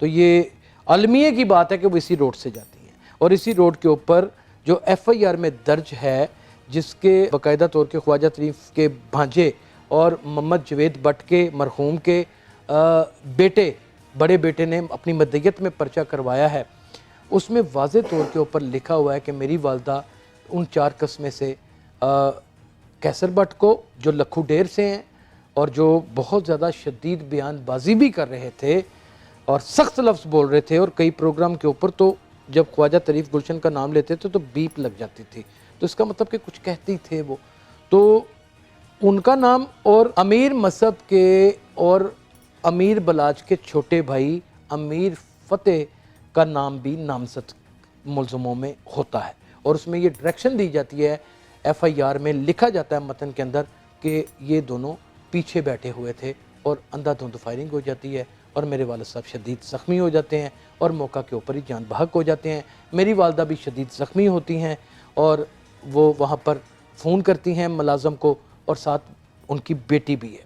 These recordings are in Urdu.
تو یہ المیہ کی بات ہے کہ وہ اسی روڈ سے جاتی ہیں، اور اسی روڈ کے اوپر جو ایف آئی آر میں درج ہے، جس کے باقاعدہ طور کے خواجہ طریف کے بھانجے اور محمد جوید بٹ کے مرحوم کے بیٹے، بڑے بیٹے نے اپنی مدیت میں پرچہ کروایا ہے، اس میں واضح طور کے اوپر لکھا ہوا ہے کہ میری والدہ ان 4 قسمیں سے کیسر بٹ کو، جو لکھو ڈیر سے ہیں اور جو بہت زیادہ شدید بیان بازی بھی کر رہے تھے اور سخت لفظ بول رہے تھے، اور کئی پروگرام کے اوپر تو جب خواجہ طریف گلشن کا نام لیتے تھے تو بیپ لگ جاتی تھی، تو اس کا مطلب کہ کچھ کہتے ہی تھے وہ، تو ان کا نام اور امیر مصعب کے اور امیر بلاج کے چھوٹے بھائی امیر فتح کا نام بھی نامزد ملزموں میں ہوتا ہے، اور اس میں یہ ڈائریکشن دی جاتی ہے، ایف آئی آر میں لکھا جاتا ہے متن کے اندر کہ یہ دونوں پیچھے بیٹھے ہوئے تھے، اور اندھا دھند فائرنگ ہو جاتی ہے اور میرے والد صاحب شدید زخمی ہو جاتے ہیں اور موقع کے اوپر ہی جان بحق ہو جاتے ہیں۔ میری والدہ بھی شدید زخمی ہوتی ہیں اور وہ وہاں پر فون کرتی ہیں ملازم کو، اور ساتھ ان کی بیٹی بھی ہے۔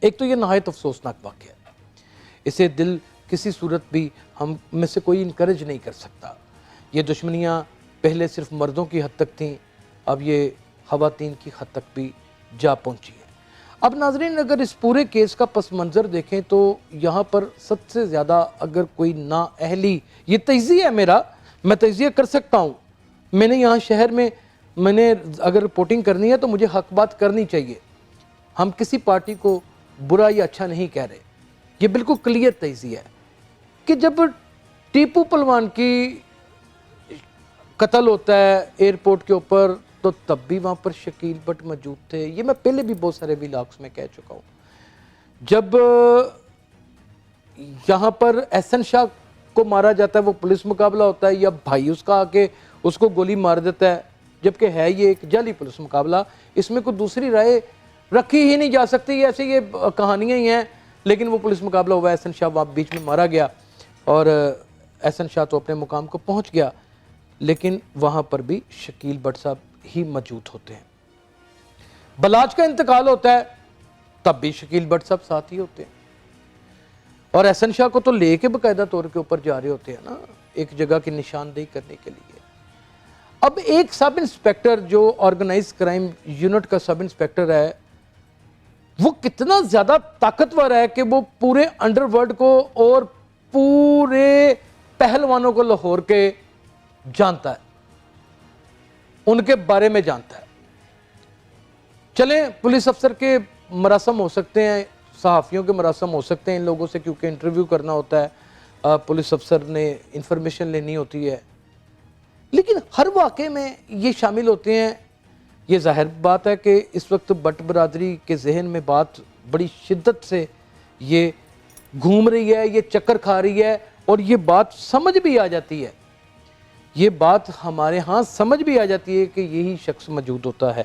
ایک تو یہ نہایت افسوسناک واقعہ ہے، اسے دل کسی صورت بھی ہم میں سے کوئی انکریج نہیں کر سکتا۔ یہ دشمنیاں پہلے صرف مردوں کی حد تک تھیں، اب یہ خواتین کی حد تک بھی جا پہنچی ہے۔ اب ناظرین، اگر اس پورے کیس کا پس منظر دیکھیں تو یہاں پر سب سے زیادہ اگر کوئی نااہلی، یہ تجزیہ ہے میرا، میں تجزیہ کر سکتا ہوں، میں نے یہاں شہر میں اگر رپورٹنگ کرنی ہے تو مجھے حق بات کرنی چاہیے، ہم کسی پارٹی کو برا یا اچھا نہیں کہہ رہے، یہ بالکل کلیئر تجزیہ ہے کہ جب ٹیپو پلوان کی قتل ہوتا ہے ایئرپورٹ کے اوپر تو تب بھی وہاں پر شکیل بٹ موجود تھے، یہ میں پہلے بھی بہت سارے ویلاگز میں کہہ چکا ہوں۔ جب یہاں پر احسن شاہ کو مارا جاتا ہے، وہ پولیس مقابلہ ہوتا ہے یا بھائی اس کا آ کے اس کو گولی مار دیتا ہے، جبکہ ہے یہ ایک جعلی پولیس مقابلہ، اس میں کوئی دوسری رائے رکھی ہی نہیں جا سکتی، ایسے یہ کہانیاں ہی ہیں، لیکن وہ پولیس مقابلہ ہوا، احسن شاہ وہاں بیچ میں مارا گیا اور احسن شاہ تو اپنے مقام کو پہنچ گیا، لیکن وہاں پر بھی شکیل بٹ صاحب ہی موجود ہوتے ہیں۔ بلاج کا انتقال ہوتا ہے تب بھی شکیل بٹ صاحب ساتھ ہی ہوتے ہیں، اور احسن شاہ کو تو لے کے باقاعدہ طور کے اوپر جا رہے ہوتے ہیں نا، ایک جگہ کی نشاندہی کرنے کے لیے۔ اب ایک سب انسپیکٹر جو آرگنائز کرائم یونٹ کا سب انسپیکٹر ہے، وہ کتنا زیادہ طاقتور ہے کہ وہ پورے انڈر ورلڈ کو اور پورے پہلوانوں کو لاہور کے جانتا ہے، ان کے بارے میں جانتا ہے۔ چلیں، پولیس افسر کے مراسم ہو سکتے ہیں، صحافیوں کے مراسم ہو سکتے ہیں ان لوگوں سے، کیونکہ انٹرویو کرنا ہوتا ہے، پولیس افسر نے انفارمیشن لینی ہوتی ہے، لیکن ہر واقعے میں یہ شامل ہوتے ہیں۔ یہ ظاہر بات ہے کہ اس وقت بٹ برادری کے ذہن میں بات بڑی شدت سے یہ گھوم رہی ہے، یہ چکر کھا رہی ہے، اور یہ بات سمجھ بھی آ جاتی ہے، یہ بات ہمارے ہاں سمجھ بھی آ جاتی ہے کہ یہی شخص موجود ہوتا ہے۔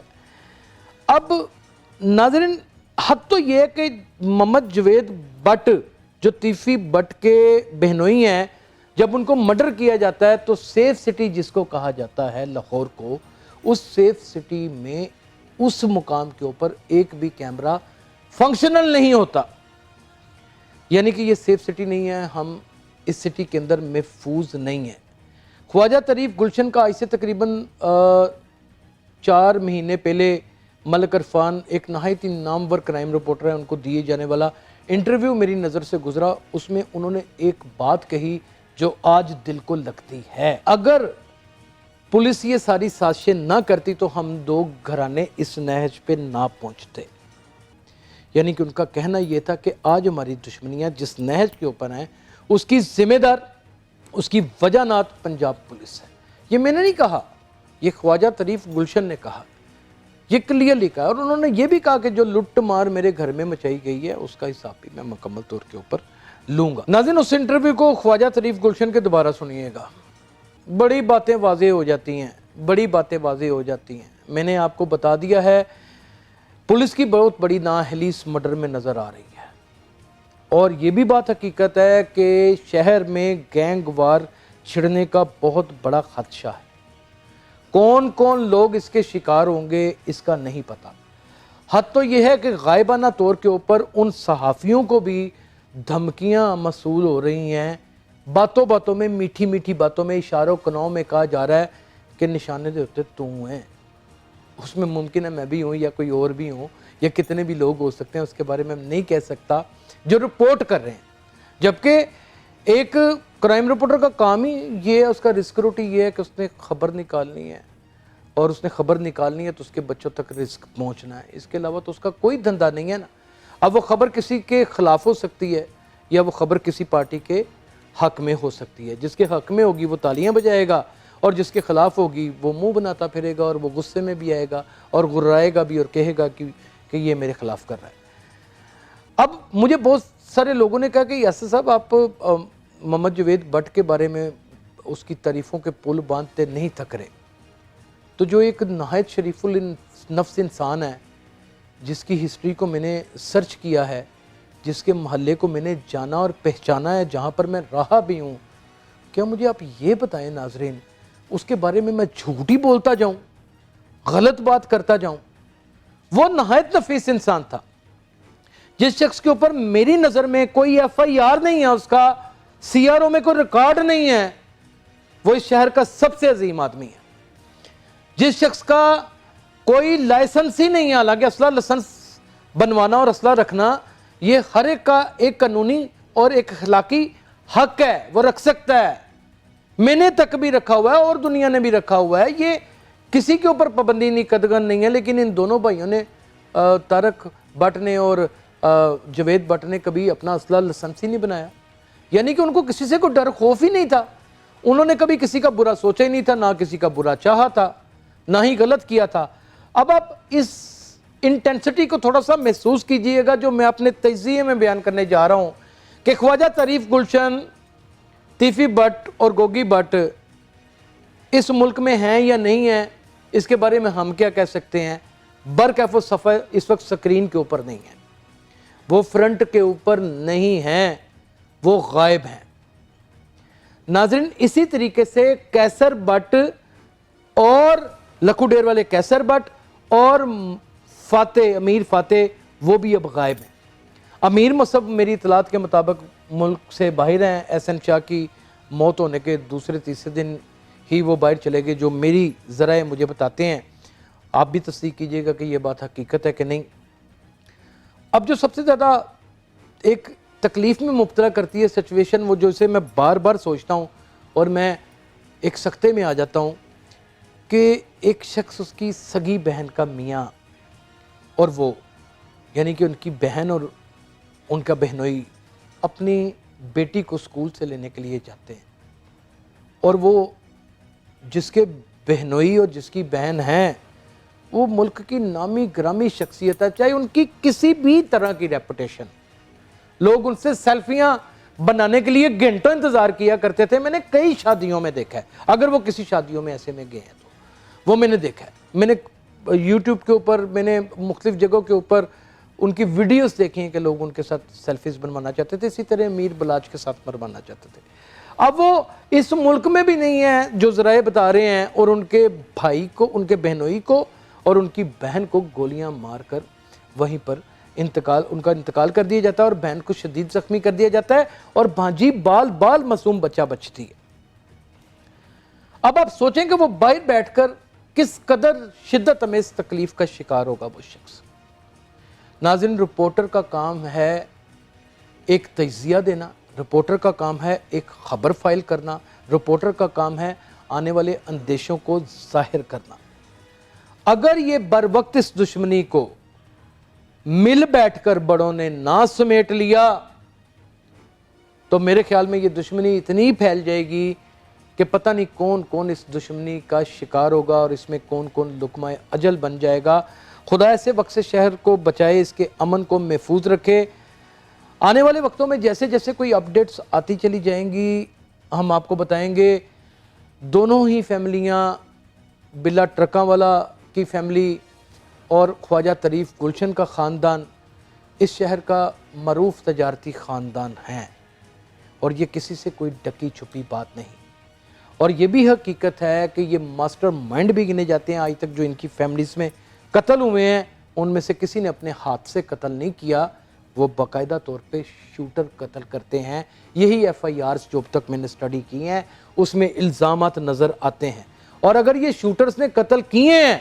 اب ناظرین، حق تو یہ ہے کہ محمد جوید بٹ جو تیفی بٹ کے بہنوئی ہیں، جب ان کو مرڈر کیا جاتا ہے تو سیف سٹی جس کو کہا جاتا ہے لاہور کو، اس سیف سٹی میں اس مقام کے اوپر ایک بھی کیمرہ فنکشنل نہیں ہوتا، یعنی کہ یہ سیف سٹی نہیں ہے، ہم اس سٹی کے اندر محفوظ نہیں ہیں۔ خواجہ طریف گلشن کا آج سے تقریباً 4 مہینے پہلے ملک عرفان، ایک نہایت نامور کرائم رپورٹر ہے، ان کو دیے جانے والا انٹرویو میری نظر سے گزرا، اس میں انہوں نے ایک بات کہی جو آج دل کو لگتی ہے۔ اگر پولیس یہ ساری سازشیں نہ کرتی تو ہم 2 گھرانے اس نہج پہ نہ پہنچتے، یعنی کہ ان کا کہنا یہ تھا کہ آج ہماری دشمنیاں جس نہج کے اوپر ہیں اس کی ذمہ دار، اس کی وجہ نات پنجاب پولیس ہے۔ یہ میں نے نہیں کہا، یہ خواجہ طریف گلشن نے کہا، یہ کلیئرلی کہا، اور انہوں نے یہ بھی کہا کہ جو لٹ مار میرے گھر میں مچائی گئی ہے اس کا حساب بھی میں مکمل طور کے اوپر لوں گا۔ ناظرین، اس انٹرویو کو خواجہ طریف گلشن کے دوبارہ سنیے گا، بڑی باتیں واضح ہو جاتی ہیں، بڑی باتیں واضح ہو جاتی ہیں۔ میں نے آپ کو بتا دیا ہے پولیس کی بہت بڑی نااہلی اس مرڈر میں نظر آ رہی ہے، اور یہ بھی بات حقیقت ہے کہ شہر میں گینگ وار چھڑنے کا بہت بڑا خدشہ ہے۔ کون کون لوگ اس کے شکار ہوں گے اس کا نہیں پتا۔ حد تو یہ ہے کہ غائبانہ طور کے اوپر ان صحافیوں کو بھی دھمکیاں موصول ہو رہی ہیں باتوں باتوں میں، میٹھی میٹھی باتوں میں، اشاروں کناؤں میں کہا جا رہا ہے کہ نشانے دے ہوتے تو ہیں. اس میں ممکن ہے میں بھی ہوں یا کوئی اور بھی ہوں یا کتنے بھی لوگ ہو سکتے ہیں، اس کے بارے میں نہیں کہہ سکتا، جو رپورٹ کر رہے ہیں. جبکہ ایک کرائم رپورٹر کا کام ہی یہ ہے، اس کا رسک روٹی یہ ہے کہ اس نے خبر نکالنی ہے، اور اس نے خبر نکالنی ہے تو اس کے بچوں تک رزق پہنچنا ہے. اس کے علاوہ تو اس کا کوئی دھندا نہیں ہے نا. اب وہ خبر کسی کے خلاف ہو سکتی ہے یا وہ خبر کسی پارٹی کے حق میں ہو سکتی ہے. جس کے حق میں ہوگی وہ تالیاں بجائے گا، اور جس کے خلاف ہوگی وہ منہ بناتا پھرے گا، اور وہ غصے میں بھی آئے گا اور غرائے گا بھی اور کہے گا کہ یہ میرے خلاف کر رہا ہے. اب مجھے بہت سارے لوگوں نے کہا کہ یاسر صاحب آپ محمد جاوید بٹ کے بارے میں اس کی تعریفوں کے پل باندھتے نہیں تھک رہے. تو جو ایک نہایت شریف النفس انسان ہے، جس کی ہسٹری کو میں نے سرچ کیا ہے، جس کے محلے کو میں نے جانا اور پہچانا ہے، جہاں پر میں رہا بھی ہوں، کیا مجھے آپ یہ بتائیں ناظرین، اس کے بارے میں جھوٹ ہی بولتا جاؤں، غلط بات کرتا جاؤں؟ وہ نہایت نفیس انسان تھا، جس شخص کے اوپر میری نظر میں کوئی ایف آئی آر نہیں ہے، اس کا سی آر او میں کوئی ریکارڈ نہیں ہے، وہ اس شہر کا سب سے عظیم آدمی ہے. جس شخص کا کوئی لائسنس ہی نہیں ہے، حالانکہ اسلحہ لائسنس بنوانا اور اسلحہ رکھنا یہ ہر ایک کا ایک قانونی اور ایک اخلاقی حق ہے، وہ رکھ سکتا ہے. میں نے تک بھی رکھا ہوا ہے اور دنیا نے بھی رکھا ہوا ہے، یہ کسی کے اوپر پابندی نہیں، قدغن نہیں ہے. لیکن ان دونوں بھائیوں نے، طارق بٹ نے اور جاوید بٹ نے، کبھی اپنا اسلحہ لائسنس ہی نہیں بنایا. یعنی کہ ان کو کسی سے کوئی ڈر خوف ہی نہیں تھا. انہوں نے کبھی کسی کا برا سوچا ہی نہیں تھا، نہ کسی کا برا چاہا تھا، نہ ہی غلط کیا تھا. اب آپ اس انٹینسٹی کو تھوڑا سا محسوس کیجئے گا جو میں اپنے تجزیے میں بیان کرنے جا رہا ہوں کہ خواجہ طریف گلشن، تیفی بٹ اور گوگی بٹ اس ملک میں ہیں یا نہیں ہیں، اس کے بارے میں ہم کیا کہہ سکتے ہیں. برکیف و صفحہ اس وقت سکرین کے اوپر نہیں ہے، وہ فرنٹ کے اوپر نہیں ہیں، وہ غائب ہیں. ناظرین، اسی طریقے سے کیسر بٹ اور لکھو ڈیر والے کیسر بٹ اور فاتح، امیر فاتح، وہ بھی اب غائب ہیں. امیر مصعب میری اطلاعات کے مطابق ملک سے باہر ہیں. احسن شاہ کی موت ہونے کے دوسرے تیسرے دن ہی وہ باہر چلے گئے، جو میری ذرائع مجھے بتاتے ہیں. آپ بھی تصدیق کیجئے گا کہ یہ بات حقیقت ہے کہ نہیں. اب جو سب سے زیادہ ایک تکلیف میں مبتلا کرتی ہے سچویشن، وہ جو اسے میں بار بار سوچتا ہوں اور میں ایک سکتے میں آ جاتا ہوں کہ ایک شخص، اس کی سگی بہن کا میاں، اور وہ یعنی کہ ان کی بہن اور ان کا بہنوئی اپنی بیٹی کو اسکول سے لینے کے لیے جاتے ہیں، اور وہ جس کے بہنوئی اور جس کی بہن ہیں وہ ملک کی نامی گرامی شخصیت ہے، چاہے ان کی کسی بھی طرح کی ریپوٹیشن. لوگ ان سے سیلفیاں بنانے کے لیے گھنٹوں انتظار کیا کرتے تھے. میں نے کئی شادیوں میں دیکھا ہے، اگر وہ کسی شادیوں میں ایسے میں گئے ہیں تو وہ میں نے دیکھا ہے. میں نے یوٹیوب کے اوپر، میں نے مختلف جگہوں کے اوپر ان کی ویڈیوز دیکھی ہیں کہ لوگ ان کے ساتھ سیلفیز بنوانا چاہتے تھے. اسی طرح امیر بلاچ کے ساتھ بنوانا چاہتے تھے. اب وہ اس ملک میں بھی نہیں ہیں جو ذرائع بتا رہے ہیں، اور ان کے بھائی کو، ان کے بہنوئی کو اور ان کی بہن کو گولیاں مار کر وہیں پر ان کا انتقال کر دیا جاتا ہے، اور بہن کو شدید زخمی کر دیا جاتا ہے، اور بھانجی بال معصوم بچہ بچتی ہے. اب آپ سوچیں کہ وہ باہر بیٹھ کر کس قدر شدت امیز تکلیف کا شکار ہوگا وہ شخص. ناظرین، رپورٹر کا کام ہے ایک تجزیہ دینا، رپورٹر کا کام ہے ایک خبر فائل کرنا، رپورٹر کا کام ہے آنے والے اندیشوں کو ظاہر کرنا. اگر یہ بر وقت اس دشمنی کو مل بیٹھ کر بڑوں نے نہ سمیٹ لیا تو میرے خیال میں یہ دشمنی اتنی پھیل جائے گی کہ پتہ نہیں کون کون اس دشمنی کا شکار ہوگا، اور اس میں کون کون لقمہ اجل بن جائے گا. خدا ایسے وقت سے شہر کو بچائے، اس کے امن کو محفوظ رکھے. آنے والے وقتوں میں جیسے جیسے کوئی اپڈیٹس آتی چلی جائیں گی ہم آپ کو بتائیں گے. دونوں ہی فیملیاں، بلا ٹرکاں والا کی فیملی اور خواجہ طریف گلشن کا خاندان، اس شہر کا معروف تجارتی خاندان ہیں، اور یہ کسی سے کوئی ڈکی چھپی بات نہیں. اور یہ بھی حقیقت ہے کہ یہ ماسٹر مائنڈ بھی گنے جاتے ہیں. آج تک جو ان کی فیملیز میں قتل ہوئے ہیں ان میں سے کسی نے اپنے ہاتھ سے قتل نہیں کیا، وہ باقاعدہ طور پہ شوٹر قتل کرتے ہیں. یہی ایف آئی آرز جو اب تک میں نے اسٹڈی کی ہیں اس میں الزامات نظر آتے ہیں. اور اگر یہ شوٹرز نے قتل کیے ہیں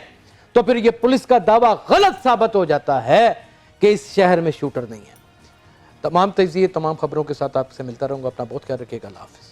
تو پھر یہ پولیس کا دعویٰ غلط ثابت ہو جاتا ہے کہ اس شہر میں شوٹر نہیں ہے. تمام تجزیے تمام خبروں کے ساتھ آپ سے ملتا رہوں گا. اپنا بہت خیال رکھیے گا. اللہ حافظ.